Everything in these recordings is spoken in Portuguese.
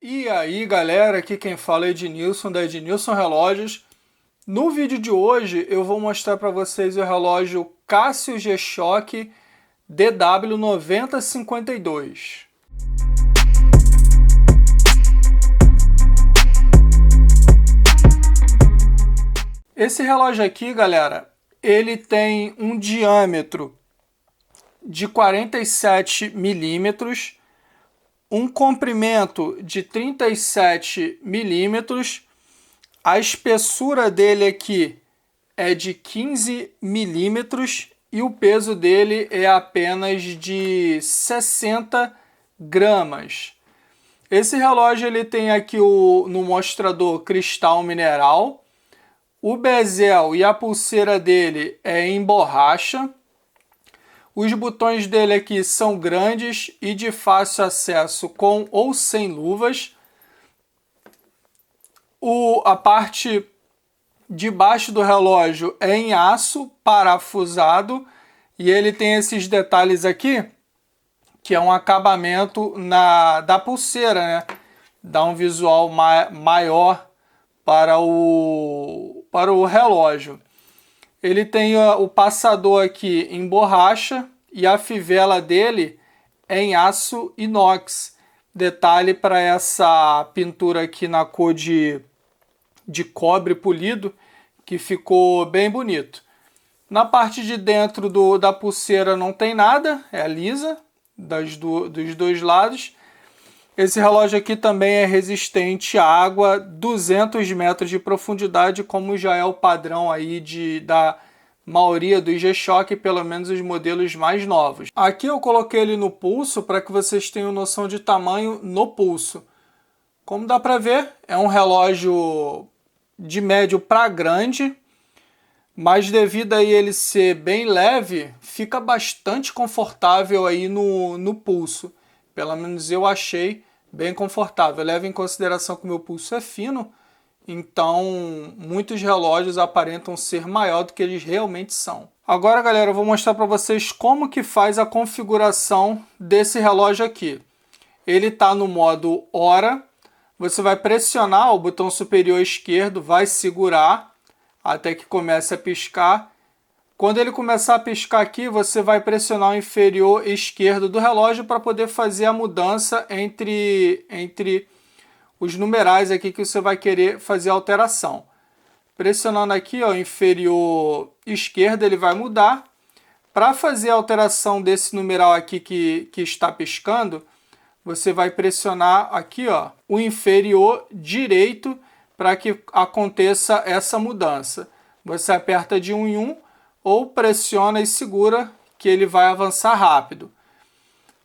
E aí galera, aqui quem fala é Ednilson da Ednilson Relógios. No vídeo de hoje eu vou mostrar para vocês o relógio Casio G-Shock DW9052. Esse relógio aqui, galera, ele tem um diâmetro de 47 milímetros, um comprimento de 37 milímetros, a espessura dele aqui é de 15 milímetros e o peso dele é apenas de 60 gramas. Esse relógio ele tem aqui no mostrador cristal mineral, o bezel e a pulseira dele é em borracha. Os botões dele aqui são grandes e de fácil acesso com ou sem luvas. A parte de baixo do relógio é em aço parafusado e ele tem esses detalhes aqui, que é um acabamento da pulseira, né? Dá um visual maior para o relógio. Ele tem o passador aqui em borracha e a fivela dele é em aço inox. Detalhe para essa pintura aqui na cor de cobre polido, que ficou bem bonito. Na parte de dentro da pulseira não tem nada, é lisa, dos dois lados. Esse relógio aqui também é resistente à água, 200 metros de profundidade, como já é o padrão aí da maioria dos G-Shock, pelo menos os modelos mais novos. Aqui eu coloquei ele no pulso para que vocês tenham noção de tamanho no pulso. Como dá para ver, é um relógio de médio para grande, mas devido a ele ser bem leve, fica bastante confortável aí no pulso. Pelo menos eu achei bem confortável. Leva em consideração que o meu pulso é fino, então muitos relógios aparentam ser maior do que eles realmente são. Agora, galera, eu vou mostrar para vocês como que faz a configuração desse relógio aqui. Ele está no modo hora. Você vai pressionar o botão superior esquerdo, vai segurar até que comece a piscar. Quando ele começar a piscar aqui, você vai pressionar o inferior esquerdo do relógio para poder fazer a mudança entre os numerais aqui que você vai querer fazer a alteração. Pressionando aqui, ó, inferior esquerdo, ele vai mudar. Para fazer a alteração desse numeral aqui que está piscando, você vai pressionar aqui, ó, o inferior direito para que aconteça essa mudança. Você aperta de 1 em 1 ou pressiona e segura que ele vai avançar rápido.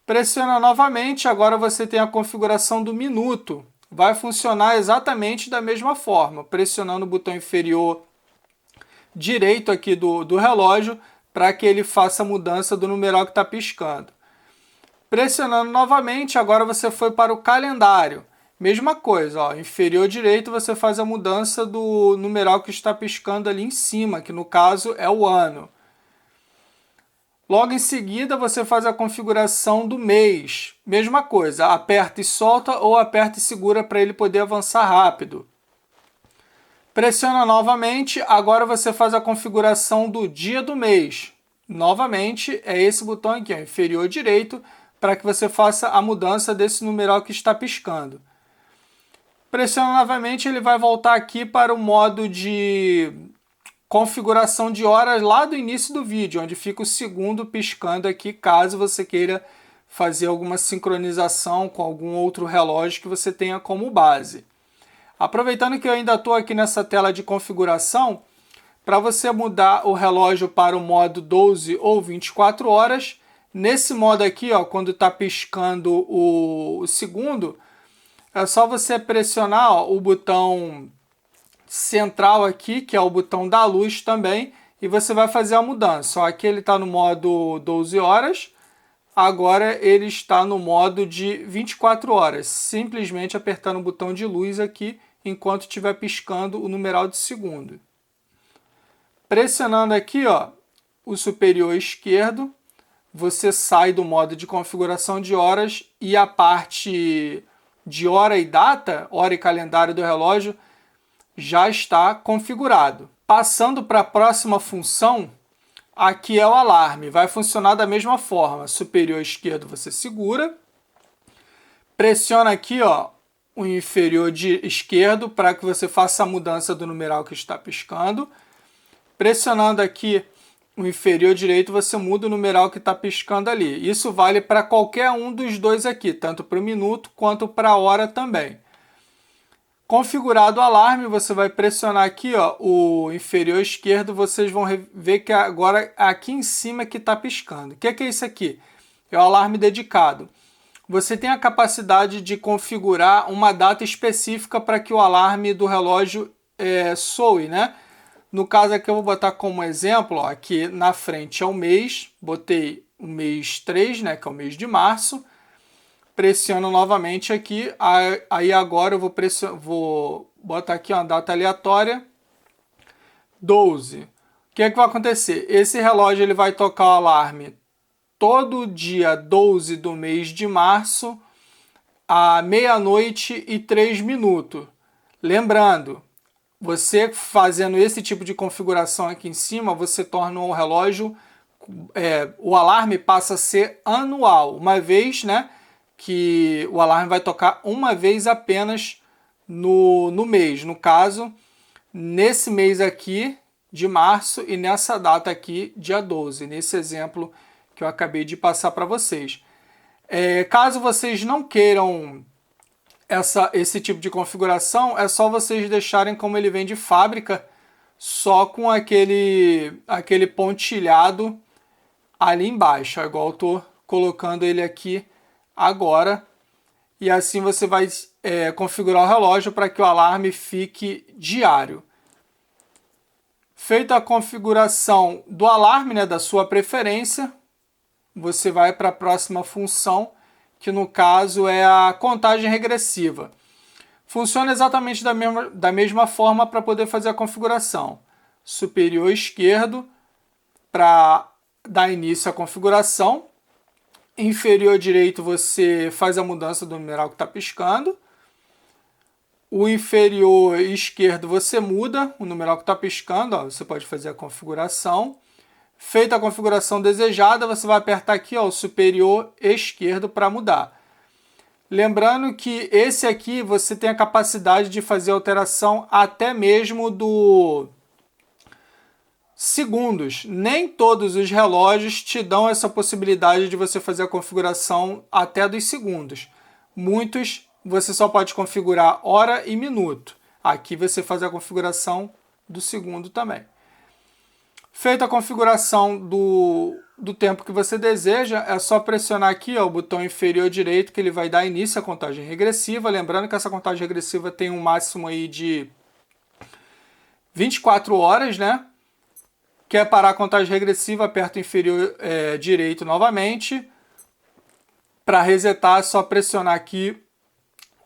Pressiona novamente, agora você tem a configuração do minuto. Vai funcionar exatamente da mesma forma, pressionando o botão inferior direito aqui do relógio para que ele faça a mudança do numeral que está piscando. Pressionando novamente, agora você foi para o calendário. Mesma coisa, ó, inferior direito você faz a mudança do numeral que está piscando ali em cima, que no caso é o ano. Logo em seguida você faz a configuração do mês. Mesma coisa, aperta e solta ou aperta e segura para ele poder avançar rápido. Pressiona novamente, agora você faz a configuração do dia do mês. Novamente é esse botão aqui, ó, inferior direito, para que você faça a mudança desse numeral que está piscando. Pressiona novamente, ele vai voltar aqui para o modo de configuração de horas lá do início do vídeo, onde fica o segundo piscando aqui, caso você queira fazer alguma sincronização com algum outro relógio que você tenha como base. Aproveitando que eu ainda estou aqui nessa tela de configuração, para você mudar o relógio para o modo 12 ou 24 horas, nesse modo aqui, ó, quando está piscando o segundo, é só você pressionar, ó, o botão central aqui, que é o botão da luz também, e você vai fazer a mudança. Ó, aqui ele está no modo 12 horas, agora ele está no modo de 24 horas, simplesmente apertando o botão de luz aqui, enquanto estiver piscando o numeral de segundo. Pressionando aqui, ó, o superior esquerdo, você sai do modo de configuração de horas e a parte de hora e data, hora e calendário do relógio, já está configurado. Passando para a próxima função, aqui é o alarme. Vai funcionar da mesma forma. Superior esquerdo você segura. Pressiona aqui, ó, o inferior esquerdo para que você faça a mudança do numeral que está piscando. Pressionando aqui o inferior direito, você muda o numeral que está piscando ali. Isso vale para qualquer um dos dois aqui, tanto para o minuto quanto para a hora também. Configurado o alarme, você vai pressionar aqui, ó, o inferior esquerdo, vocês vão ver que agora aqui em cima que está piscando. O que é isso aqui? É o alarme dedicado. Você tem a capacidade de configurar uma data específica para que o alarme do relógio soe, né? No caso aqui eu vou botar como exemplo, ó, aqui na frente é o mês, botei o mês 3, né, que é o mês de março, pressiono novamente aqui, aí agora eu vou botar aqui uma data aleatória, 12. O que é que vai acontecer? Esse relógio ele vai tocar o alarme todo dia 12 do mês de março, à meia-noite e 3 minutos. Lembrando, você fazendo esse tipo de configuração aqui em cima, você torna o relógio, o alarme passa a ser anual, uma vez, né, que o alarme vai tocar uma vez apenas no mês. No caso, nesse mês aqui de março e nessa data aqui, dia 12, nesse exemplo que eu acabei de passar para vocês. Caso vocês não queiram esse tipo de configuração, é só vocês deixarem como ele vem de fábrica, só com aquele pontilhado ali embaixo, igual eu estou colocando ele aqui agora. E assim você vai configurar o relógio para que o alarme fique diário. Feita a configuração do alarme, né, da sua preferência, você vai para a próxima função, que no caso é a contagem regressiva. Funciona exatamente da mesma forma para poder fazer a configuração. Superior esquerdo para dar início à configuração. Inferior direito você faz a mudança do numeral que está piscando. O inferior esquerdo você muda o numeral que está piscando. Ó, você pode fazer a configuração. Feita a configuração desejada, você vai apertar aqui, ó, o superior esquerdo para mudar. Lembrando que esse aqui você tem a capacidade de fazer alteração até mesmo do segundos. Nem todos os relógios te dão essa possibilidade de você fazer a configuração até dos segundos. Muitos você só pode configurar hora e minuto. Aqui você faz a configuração do segundo também. Feita a configuração do tempo que você deseja, é só pressionar aqui, ó, o botão inferior direito, que ele vai dar início à contagem regressiva. Lembrando que essa contagem regressiva tem um máximo aí de 24 horas, né? Quer parar a contagem regressiva, aperta o inferior direito novamente. Para resetar, é só pressionar aqui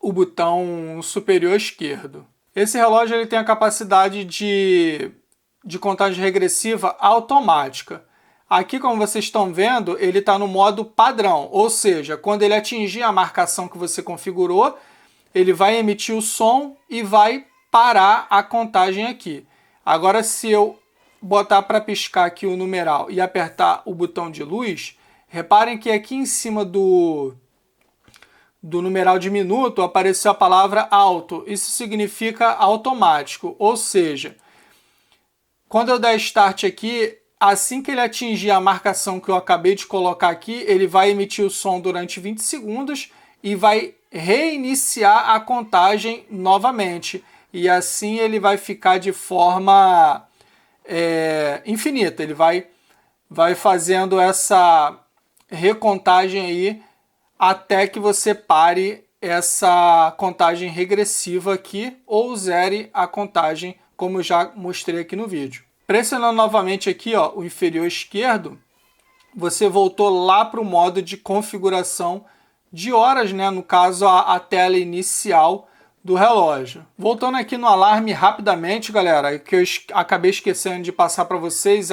o botão superior esquerdo. Esse relógio ele tem a capacidade de contagem regressiva automática. Aqui, como vocês estão vendo, ele está no modo padrão, ou seja, quando ele atingir a marcação que você configurou, ele vai emitir o som e vai parar a contagem aqui. Agora, se eu botar para piscar aqui o numeral e apertar o botão de luz, reparem que aqui em cima do numeral de minuto apareceu a palavra auto. Isso significa automático, ou seja, quando eu der Start aqui, assim que ele atingir a marcação que eu acabei de colocar aqui, ele vai emitir o som durante 20 segundos e vai reiniciar a contagem novamente. E assim ele vai ficar de forma infinita. Ele vai fazendo essa recontagem aí até que você pare essa contagem regressiva aqui ou zere a contagem, como eu já mostrei aqui no vídeo. Pressionando novamente aqui, ó, o inferior esquerdo, você voltou lá para o modo de configuração de horas, né? No caso, a tela inicial do relógio. Voltando aqui no alarme rapidamente, galera, que eu acabei esquecendo de passar para vocês,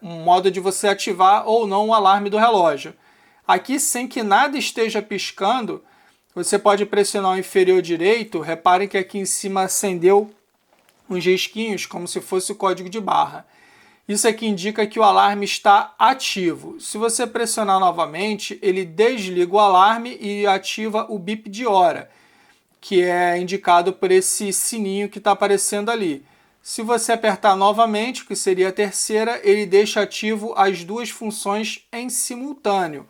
um modo de você ativar ou não o alarme do relógio. Aqui, sem que nada esteja piscando, você pode pressionar o inferior direito. Reparem que aqui em cima acendeu uns risquinhos, como se fosse o código de barra. Isso aqui indica que o alarme está ativo. Se você pressionar novamente, ele desliga o alarme e ativa o bip de hora, que é indicado por esse sininho que está aparecendo ali. Se você apertar novamente, que seria a terceira, ele deixa ativo as duas funções em simultâneo.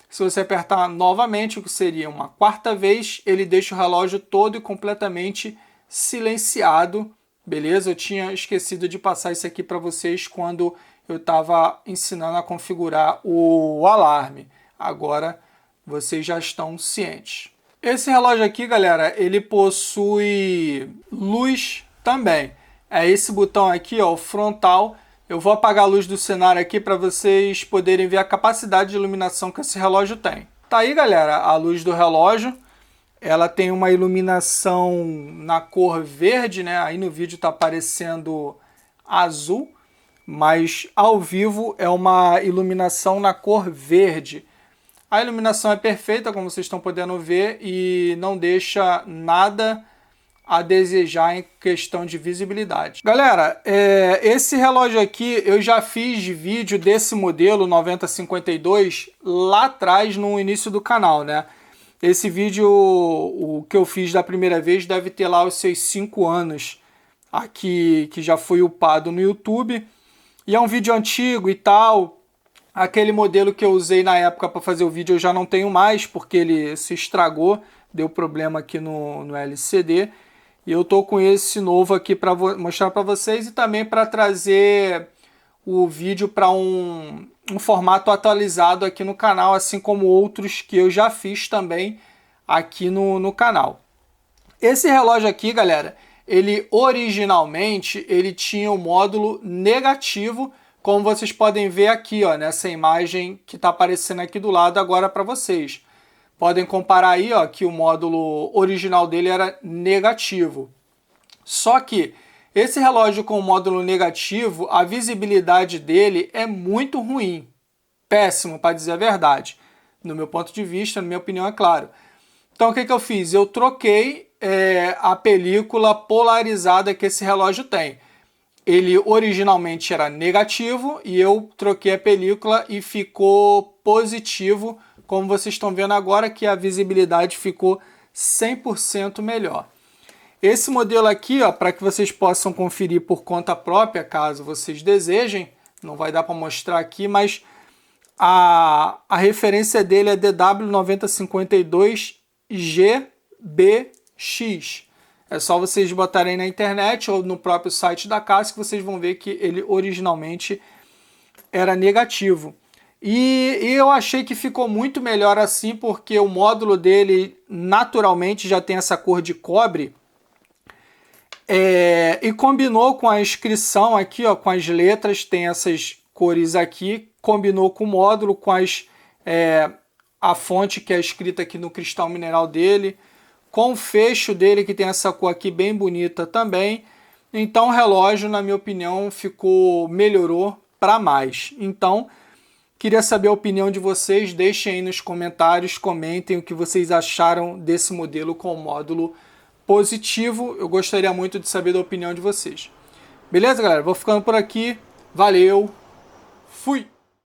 Se você apertar novamente, o que seria uma quarta vez, ele deixa o relógio todo e completamente silenciado. Beleza? Eu tinha esquecido de passar isso aqui para vocês quando eu estava ensinando a configurar o alarme. Agora vocês já estão cientes. Esse relógio aqui, galera, ele possui luz também. É esse botão aqui, ó, o frontal. Eu vou apagar a luz do cenário aqui para vocês poderem ver a capacidade de iluminação que esse relógio tem. Tá aí, galera, a luz do relógio. Ela tem uma iluminação na cor verde, né? Aí no vídeo está aparecendo azul, mas ao vivo é uma iluminação na cor verde. A iluminação é perfeita, como vocês estão podendo ver, e não deixa nada a desejar em questão de visibilidade. Galera, esse relógio aqui eu já fiz vídeo desse modelo 9052 lá atrás no início do canal, né? Esse vídeo, o que eu fiz da primeira vez, deve ter lá os seus 5 anos aqui, que já foi upado no YouTube. E é um vídeo antigo e tal. Aquele modelo que eu usei na época para fazer o vídeo eu já não tenho mais, porque ele se estragou, deu problema aqui no LCD. E eu tô com esse novo aqui para mostrar para vocês e também para trazer o vídeo para um formato atualizado aqui no canal, assim como outros que eu já fiz também aqui no canal. Esse relógio aqui, galera, ele originalmente ele tinha um módulo negativo, como vocês podem ver aqui, ó, nessa imagem que está aparecendo aqui do lado agora para vocês. Podem comparar aí, ó, que o módulo original dele era negativo. Só que esse relógio com o módulo negativo, a visibilidade dele é muito ruim. Péssimo, para dizer a verdade. No meu ponto de vista, na minha opinião, é claro. Então, o que eu fiz? Eu troquei a película polarizada que esse relógio tem. Ele originalmente era negativo e eu troquei a película e ficou positivo, como vocês estão vendo agora, que a visibilidade ficou 100% melhor. Esse modelo aqui, para que vocês possam conferir por conta própria, caso vocês desejem, não vai dar para mostrar aqui, mas a referência dele é DW9052GBX. É só vocês botarem na internet ou no próprio site da casa que vocês vão ver que ele originalmente era negativo. E eu achei que ficou muito melhor assim, porque o módulo dele naturalmente já tem essa cor de cobre. E combinou com a inscrição aqui, ó, com as letras, tem essas cores aqui, combinou com o módulo, com a fonte que é escrita aqui no cristal mineral dele, com o fecho dele que tem essa cor aqui bem bonita também. Então o relógio, na minha opinião, melhorou para mais. Então, queria saber a opinião de vocês, deixem aí nos comentários, comentem o que vocês acharam desse modelo com o módulo positivo. Eu gostaria muito de saber da opinião de vocês. Beleza, galera? Vou ficando por aqui. Valeu. Fui!